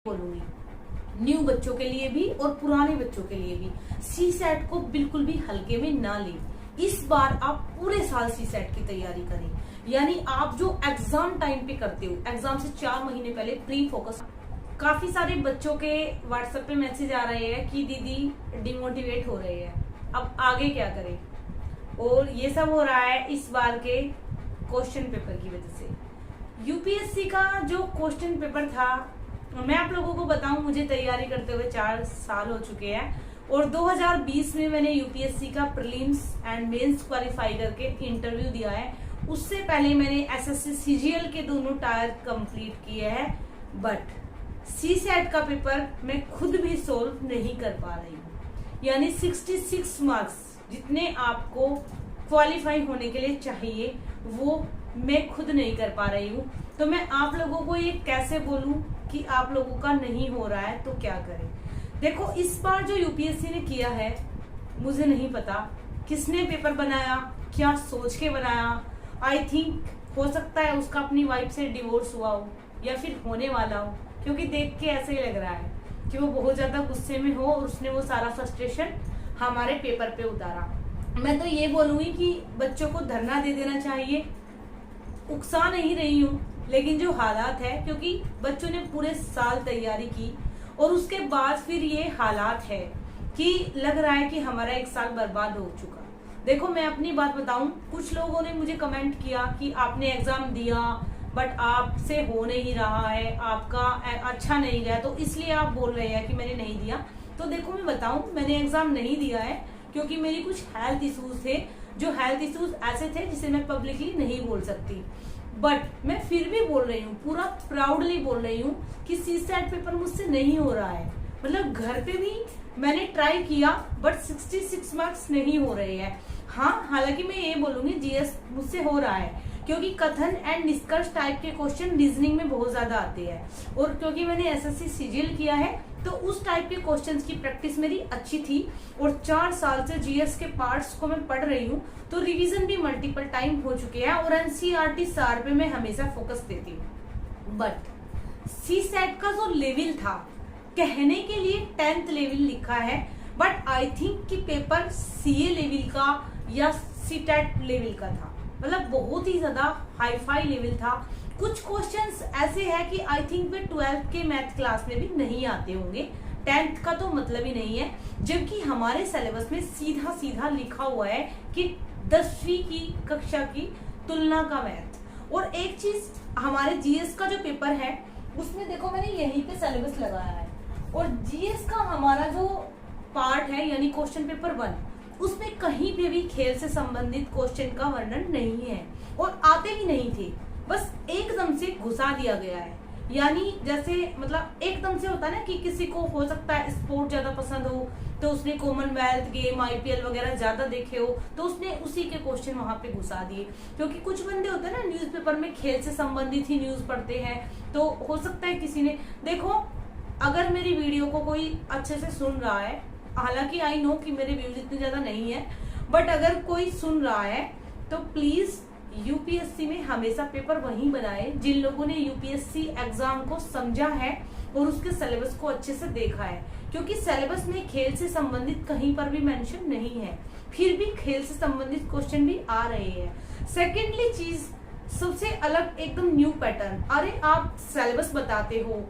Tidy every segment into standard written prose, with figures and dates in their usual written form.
बोलूंगी, न्यू बच्चों के लिए भी और पुराने बच्चों के लिए भी। सी सेट को बिल्कुल भी हल्के में ना लें। इस बार आप पूरे साल सी सेट की तैयारी करें, यानी आप जो एग्जाम टाइम पे करते हो, एग्जाम से 4 महीने पहले प्री फोकस। काफी सारे बच्चों के व्हाट्सएप पे मैसेज आ रहे हैं कि दीदी डिमोटिवेट हो रहे हैं, अब आगे क्या करें। और ये सब हो रहा है इस बार के क्वेश्चन पेपर की वजह से। यूपीएससी का जो क्वेश्चन पेपर था, मैं आप लोगों को बताऊं, मुझे तैयारी करते हुए 4 साल हो चुके हैं और 2020 में मैंने यूपीएससी का प्रीलिम्स एंड मेंस क्वालिफाई करके इंटरव्यू दिया है। उससे पहले मैंने एसएससी सीजीएल के दोनों टायर कंप्लीट किए हैं, बट सी सेट का पेपर मैं खुद भी सोल्व नहीं कर पा रही हूँ। यानी 66 मार्क्स जितने आपको क्वालिफाई होने के लिए चाहिए वो मैं खुद नहीं कर पा रही हूँ। तो मैं आप लोगों को ये कैसे बोलूं कि आप लोगों का नहीं हो रहा है तो क्या करें। देखो, इस बार जो यूपीएससी ने किया है, मुझे नहीं पता किसने पेपर बनाया, क्या सोच के बनाया। आई थिंक हो सकता है उसका अपनी वाइफ से डिवोर्स हुआ हो या फिर होने वाला हो, क्योंकि देख के ऐसे ही लग रहा है कि वो बहुत ज्यादा गुस्से में हो और उसने वो सारा फ्रस्ट्रेशन हमारे पेपर पे उतारा। मैं तो ये बोलूंगी कि बच्चों को धरना दे देना चाहिए। उकसा नहीं रही हूँ, लेकिन जो हालात है, क्योंकि बच्चों ने पूरे साल तैयारी की और उसके बाद फिर ये हालात है कि लग रहा है कि हमारा 1 साल बर्बाद हो चुका। देखो, मैं अपनी बात बताऊं, कुछ लोगों ने मुझे कमेंट किया कि आपने एग्जाम दिया बट आपसे हो नहीं रहा है, आपका अच्छा नहीं गया, तो इसलिए आप बोल रहे हैं कि मैंने नहीं दिया। तो देखो, मैं बताऊं, मैंने एग्जाम नहीं दिया है क्योंकि मेरी कुछ हेल्थ इश्यूज थे, जो हेल्थ इश्यूज ऐसे थे जिसे मैं पब्लिकली नहीं बोल सकती। बट मैं फिर भी बोल रही हूँ, पूरा प्राउडली बोल रही हूँ कि सी सेट पेपर मुझसे नहीं हो रहा है। मतलब घर पे भी मैंने ट्राई किया बट 66 मार्क्स नहीं हो रहे हैं। हाँ, हालांकि मैं ये बोलूंगी जीएस मुझसे हो रहा है, क्योंकि कथन एंड निष्कर्ष टाइप के क्वेश्चन रीजनिंग में बहुत ज्यादा आते हैं और क्योंकि मैंने एसएससी सीजीएल किया है तो उस टाइप के क्वेश्चंस की प्रैक्टिस मेरी अच्छी थी और 4 साल से जीएस के पार्ट्स को मैं पढ़ रही हूँ, तो रिवीजन भी मल्टीपल टाइम हो चुके हैं और एनसीईआरटी सार पे मैं हमेशा फोकस देती हूँ। बट सी सेट का जो लेवल था, कहने के लिए 10th लेवल लिखा है, बट आई थिंक कि पेपर सीए लेवल का या सीटेट लेवल का था। मतलब बहुत ही ज्यादा हाईफाई लेवल था। कुछ क्वेश्चंस ऐसे हैं कि आई थिंक वे 12th के मैथ क्लास में भी नहीं आते होंगे, 10th का तो मतलब ही नहीं है, जबकि हमारे सिलेबस में सीधा सीधा लिखा हुआ है कि 10वीं की कक्षा की तुलना का मैथ। और एक चीज, हमारे जीएस का जो पेपर है उसमें देखो मैंने यहीं पे सिलेबस लगाया है और जीएस का हमारा जो पार्ट है यानी क्वेश्चन पेपर 1, उसमें कहीं पे भी खेल से संबंधित क्वेश्चन का वर्णन नहीं है और आते भी नहीं थे, बस एकदम से घुसा दिया गया है। यानी जैसे मतलब एकदम से होता है ना कि किसी को हो सकता है स्पोर्ट ज्यादा पसंद हो तो उसने कॉमनवेल्थ गेम आईपीएल वगैरह ज्यादा देखे हो तो उसने उसी के क्वेश्चन वहां पे घुसा दिए। क्योंकि कुछ बंदे होते हैं ना न्यूज़पेपर में खेल से संबंधित ही न्यूज पढ़ते हैं, तो हो सकता है किसी ने देखो, अगर मेरी वीडियो को कोई अच्छे से सुन रहा है, हालांकि आई नो कि मेरे व्यूज इतने ज्यादा नहीं है, बट अगर कोई सुन रहा है तो प्लीज यूपीएससी में हमेशा पेपर वही बनाए जिन लोगों ने यूपीएससी एग्जाम को समझा है और उसके सिलेबस को अच्छे से देखा है, क्योंकि सिलेबस में खेल से संबंधित कहीं पर भी मेंशन नहीं है, फिर भी खेल से संबंधित क्वेश्चन भी आ रहे हैं। सेकेंडली चीज, सबसे अलग एकदम न्यू पैटर्न, अरे आप सिलेबस बताते हो,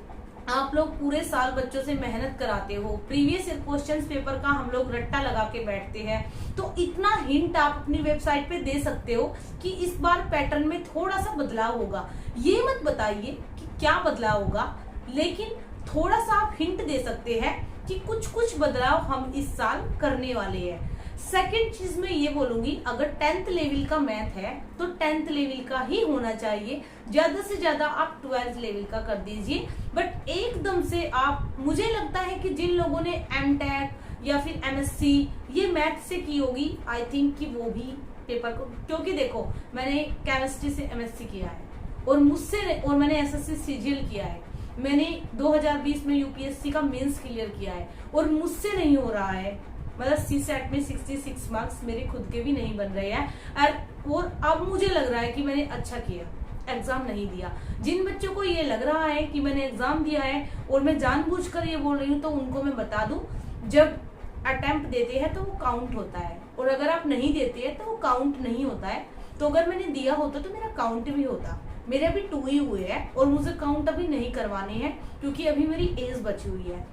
आप लोग पूरे साल बच्चों से मेहनत कराते हो, प्रीवियस क्वेश्चंस पेपर का हम लोग रट्टा लगा के बैठते हैं, तो इतना हिंट आप अपनी वेबसाइट पे दे सकते हो कि इस बार पैटर्न में थोड़ा सा बदलाव होगा। ये मत बताइए कि क्या बदलाव होगा, लेकिन थोड़ा सा आप हिंट दे सकते हैं कि कुछ कुछ बदलाव हम इस साल करने वाले हैं। सेकेंड चीज मैं ये बोलूंगी, अगर 10th लेवल का मैथ है तो 10th लेवल का ही होना चाहिए, ज्यादा से ज्यादा आप 12th लेवल का कर दीजिए। बट एकदम से आप, मुझे लगता है कि जिन लोगों ने एमटेक या फिर एमएससी ये मैथ से की होगी, आई थिंक कि वो भी पेपर को, क्योंकि देखो मैंने केमिस्ट्री से एमएससी किया है और मैंने एसएससी सीजीएल किया है, मैंने 2020 में यूपीएससी का मेंस क्लियर किया है और मुझसे नहीं हो रहा है। मतलब सी सेट में 66 मार्क्स मेरे खुद के भी नहीं बन रहे हैं और अब मुझे लग रहा है कि मैंने अच्छा किया। एग्जाम नहीं दिया। जिन बच्चों को ये लग रहा है कि मैंने एग्जाम दिया है और मैं जानबूझकर ये बोल रही हूँ, तो उनको मैं बता दूं, जब अटेम्प्ट देते हैं तो वो काउंट होता है, और अगर आप नहीं देते हैं तो वो काउंट नहीं होता है। तो अगर मैंने दिया होता तो मेरा काउंट भी होता। मेरे अभी 2 ही हुए हैं और मुझे काउंट अभी नहीं करवाने हैं, क्योंकि अभी मेरी एज बची हुई है।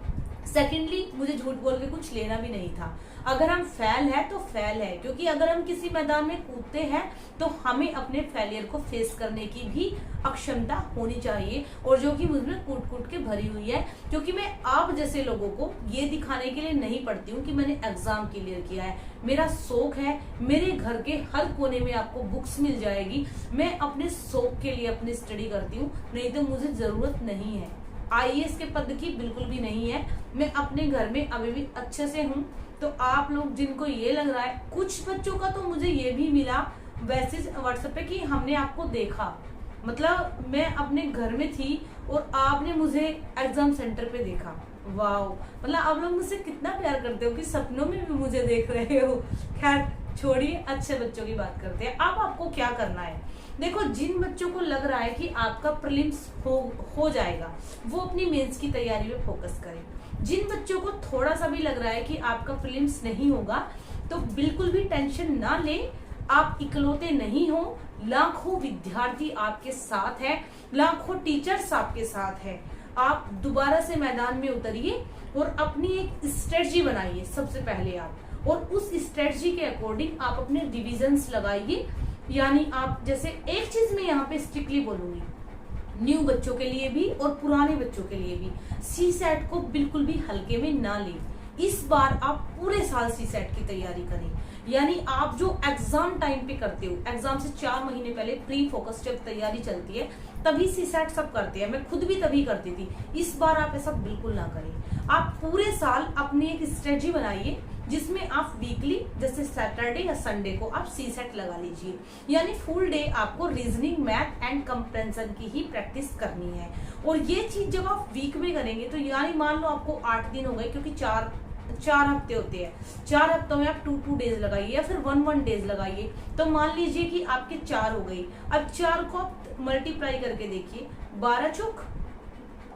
सेकेंडली, मुझे झूठ बोल के कुछ लेना भी नहीं था। अगर हम फेल है तो फेल है, क्योंकि अगर हम किसी मैदान में कूदते हैं तो हमें अपने फेलियर को फेस करने की भी अक्षमता होनी चाहिए, और जो कि मुझमें कूट कूट के भरी हुई है। क्योंकि मैं आप जैसे लोगों को ये दिखाने के लिए नहीं पढ़ती हूँ कि मैंने एग्जाम क्लियर किया है। मेरा शौक है, मेरे घर के हर कोने में आपको बुक्स मिल जाएगी। मैं अपने शौक के लिए अपनी स्टडी करती हूँ, नहीं तो मुझे जरूरत नहीं है IAS के पद की, बिल्कुल भी नहीं है। मैं अपने घर में अभी भी अच्छे से हूँ। तो आप लोग जिनको ये लग रहा है, कुछ बच्चों का तो मुझे ये भी मिला वैसे व्हाट्सएप पे कि हमने आपको देखा, मतलब मैं अपने घर में थी और आपने मुझे एग्जाम सेंटर पे देखा। वाह, मतलब आप लोग मुझसे कितना प्यार करते हो कि सपनों में भी मुझे देख रहे हो। खैर छोड़िए, अच्छे बच्चों की बात करते हैं। अब आपको क्या करना है, देखो, जिन बच्चों को लग रहा है कि आपका प्रीलिम्स हो जाएगा, वो अपनी मेंस की तैयारी में फोकस करें। जिन बच्चों को थोड़ा सा भी लग रहा है कि आपका प्रीलिम्स नहीं होगा, तो बिल्कुल भी टेंशन ना ले। आप इकलौते नहीं हो, लाखों विद्यार्थी आपके साथ है, लाखों टीचर्स आपके साथ है। आप दोबारा से मैदान में उतरिए और अपनी एक स्ट्रेटजी बनाइए सबसे पहले आप, और उस स्ट्रेटजी के अकॉर्डिंग आप अपने रिविजन्स लगाइए। यानी आप, जैसे एक चीज मैं यहाँ पे स्ट्रिक्टली बोलूंगी, न्यू बच्चों के लिए भी और पुराने बच्चों के लिए भी, CSAT को बिल्कुल भी हल्के में ना लें। इस बार आप पूरे साल CSAT की तैयारी करें। यानी आप जो एग्जाम टाइम पे करते हो, एग्जाम से 4 महीने पहले प्री फोकस जब तैयारी चलती है, तभी CSAT सब करते हैं। मैं खुद भी तभी करती थी। इस बार आप ऐसा बिल्कुल ना करें। आप पूरे साल अपनी एक स्ट्रेटजी बनाइए, जिसमें आप वीकली, जैसे सैटरडे या संडे को आप CSAT लगा लीजिए। यानी फुल डे आपको रीजनिंग, मैथ एंड कंप्रेंशन की ही प्रैक्टिस करनी है। और ये चीज जब आप वीक में करेंगे, तो यानी मान लो आपको 8 दिन हो गए, क्योंकि चार हफ्ते होते हैं। 4 हफ्तों में आप 2 डेज लगाइए या फिर 1 डेज लगाइए। तो मान लीजिए कि आपके 4 हो गई। अब 4 को आप मल्टीप्लाई करके देखिए, 12 चौक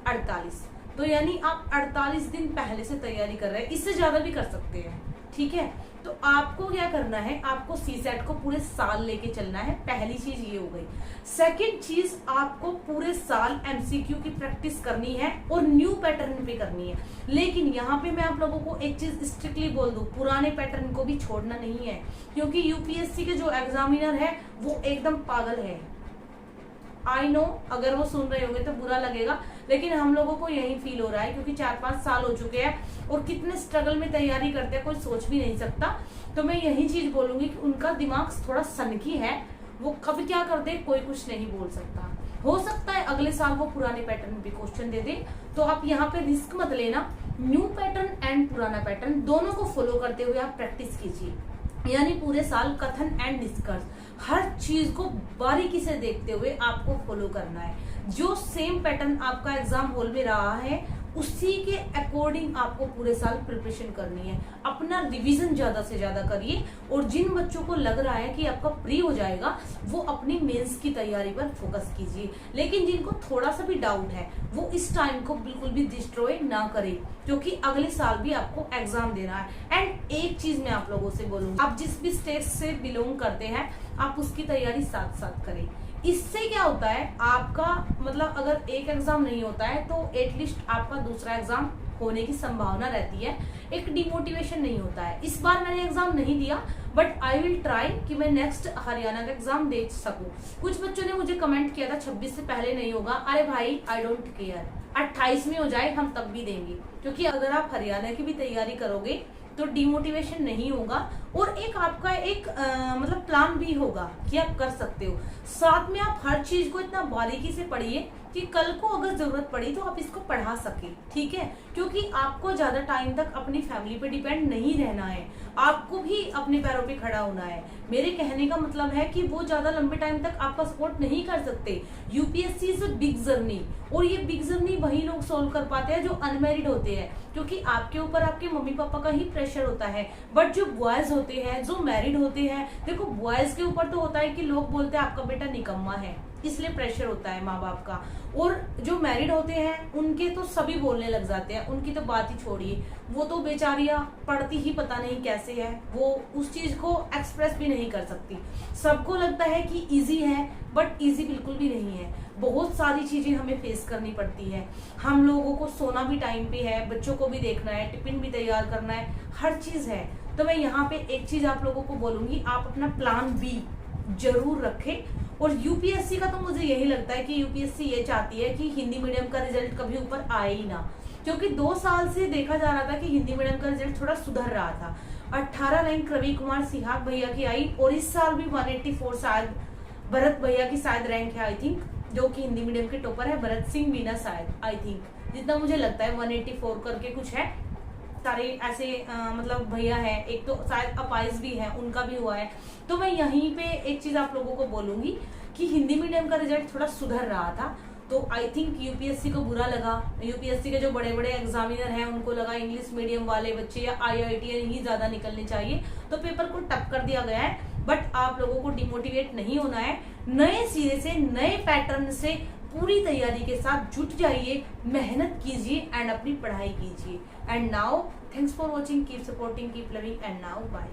48। तो यानी आप 48 दिन पहले से तैयारी कर रहे हैं, इससे ज्यादा भी कर सकते हैं। ठीक है, तो आपको क्या करना है, आपको CSAT को पूरे साल लेके चलना है। पहली चीज ये हो गई। सेकंड चीज, आपको पूरे साल MCQ की प्रैक्टिस करनी है और न्यू पैटर्न पे करनी है। लेकिन यहाँ पे मैं आप लोगों को एक चीज स्ट्रिक्टली बोल दूं, पुराने पैटर्न को भी छोड़ना नहीं है, क्योंकि UPSC के जो एग्जामिनर है वो एकदम पागल है। आई नो, अगर वो सुन रहे होंगे तो बुरा लगेगा, लेकिन हम लोगों को यही फील हो रहा है, क्योंकि 4-5 साल हो चुके हैं और कितने स्ट्रगल में तैयारी करते हैं कोई सोच भी नहीं सकता। तो मैं यही चीज बोलूंगी कि उनका दिमाग थोड़ा सनकी है, वो कब क्या कर दे कोई कुछ नहीं बोल सकता। हो सकता है अगले साल वो पुराने पैटर्न पे क्वेश्चन दे दे। तो आप यहाँ पे रिस्क मत लेना, न्यू पैटर्न एंड पुराना पैटर्न दोनों को फॉलो करते हुए आप प्रैक्टिस कीजिए। यानी पूरे साल कथन एंड निष्कर्ष हर चीज को बारीकी से देखते हुए आपको फॉलो करना है। जो सेम पैटर्न आपका एग्जाम हॉल में रहा है, उसी के अकॉर्डिंग आपको पूरे साल प्रिपरेशन करनी है। अपना रिवीजन ज्यादा से ज्यादा करिए, और जिन बच्चों को लग रहा है कि आपका प्री हो जाएगा, वो अपनी मेंस की तैयारी पर फोकस कीजिए। लेकिन जिनको थोड़ा सा भी डाउट है, वो इस टाइम को बिल्कुल भी डिस्ट्रॉय ना करें, क्योंकि अगले साल भी आपको एग्जाम देना है। एंड एक चीज मैं आप लोगों से बोलूंगी, आप जिस भी स्टेज से बिलोंग करते हैं, आप उसकी तैयारी साथ साथ करें। इससे क्या होता है, आपका मतलब अगर एक एग्जाम नहीं होता है तो एटलीस्ट आपका दूसरा एग्जाम होने की संभावना रहती है, एक डिमोटिवेशन नहीं होता है। इस बार मैंने एग्जाम नहीं दिया, बट आई विल ट्राई कि मैं नेक्स्ट हरियाणा का एग्जाम दे सकूं। कुछ बच्चों ने मुझे कमेंट किया था 26 से पहले नहीं होगा। अरे भाई, आई डोंट केयर, 28 में हो जाए हम तब भी देंगे, क्योंकि अगर आप हरियाणा की भी तैयारी करोगे तो डिमोटिवेशन नहीं होगा, और एक आपका एक मतलब प्लान भी होगा कि आप कर सकते हो। साथ में आप हर चीज को इतना बारीकी से पढ़िए कि कल को अगर जरूरत पड़ी तो आप इसको पढ़ा सके। ठीक है, क्योंकि आपको ज्यादा टाइम तक अपनी फैमिली पे डिपेंड नहीं रहना है, आपको भी अपने पैरों पे खड़ा होना है। मेरे कहने का मतलब है कि वो ज्यादा लंबे टाइम तक आपका सपोर्ट नहीं कर सकते। UPSC is a big journey, और ये बिग जर्नी वही लोग सोल्व कर पाते हैं जो अनमेरिड होते हैं, क्योंकि आपके ऊपर आपके मम्मी पापा का ही प्रेशर होता है। बट जो बॉयज होते हैं, जो मैरिड होते हैं, देखो बॉयज के ऊपर तो होता है कि लोग बोलते हैं आपका बेटा निकम्मा है, इसलिए प्रेशर होता है माँ बाप का। और जो मैरिड होते हैं उनके तो सभी बोलने लग जाते हैं, उनकी तो बात ही छोड़िए, वो तो बेचारियां पढ़ती ही पता नहीं कैसे है, वो उस चीज को एक्सप्रेस भी नहीं कर सकती। सबको लगता है कि इजी है, बट इजी बिल्कुल भी नहीं है। बहुत सारी चीजें हमें फेस करनी पड़ती है। हम लोगों को सोना भी टाइम पे है, बच्चों को भी देखना है, टिफिन भी तैयार करना है, हर चीज है। तो मैं यहाँ पे एक चीज आप लोगों को बोलूंगी, आप अपना प्लान बी जरूर रखें। और यूपीएससी का तो मुझे यही लगता है कि यूपीएससी ये चाहती है कि हिंदी मीडियम का रिजल्ट कभी ऊपर आए ही ना, क्योंकि 2 साल से देखा जा रहा था कि हिंदी मीडियम का रिजल्ट थोड़ा सुधर रहा था। 18 रैंक रवि कुमार सिहाग भैया की आई, और इस साल भी 184 शायद भरत भैया की शायद रैंक है, आई थिंक, जो कि हिंदी मीडियम के टॉपर है, भरत सिंह मीना शायद, आई थिंक, जितना मुझे लगता है 184 करके कुछ है। सारे ऐसे मतलब भैया है, एक तो शायद अपाइज भी है, उनका भी हुआ है। तो मैं यहीं पे एक चीज आप लोगों को बोलूंगी कि हिंदी मीडियम का रिजल्ट थोड़ा सुधर रहा था, तो आई थिंक यूपीएससी को बुरा लगा। यूपीएससी के जो बड़े बड़े एग्जामिनर हैं उनको लगा इंग्लिश मीडियम वाले बच्चे या आईआईटीएन ही ज्यादा निकलने चाहिए, तो पेपर को टफ कर दिया गया है। बट आप लोगों को डिमोटिवेट नहीं होना है, नए सिरे से नए पैटर्न से पूरी तैयारी के साथ जुट जाइए, मेहनत कीजिए एंड अपनी पढ़ाई कीजिए। And now thanks for watching, keep supporting, keep loving, and now bye.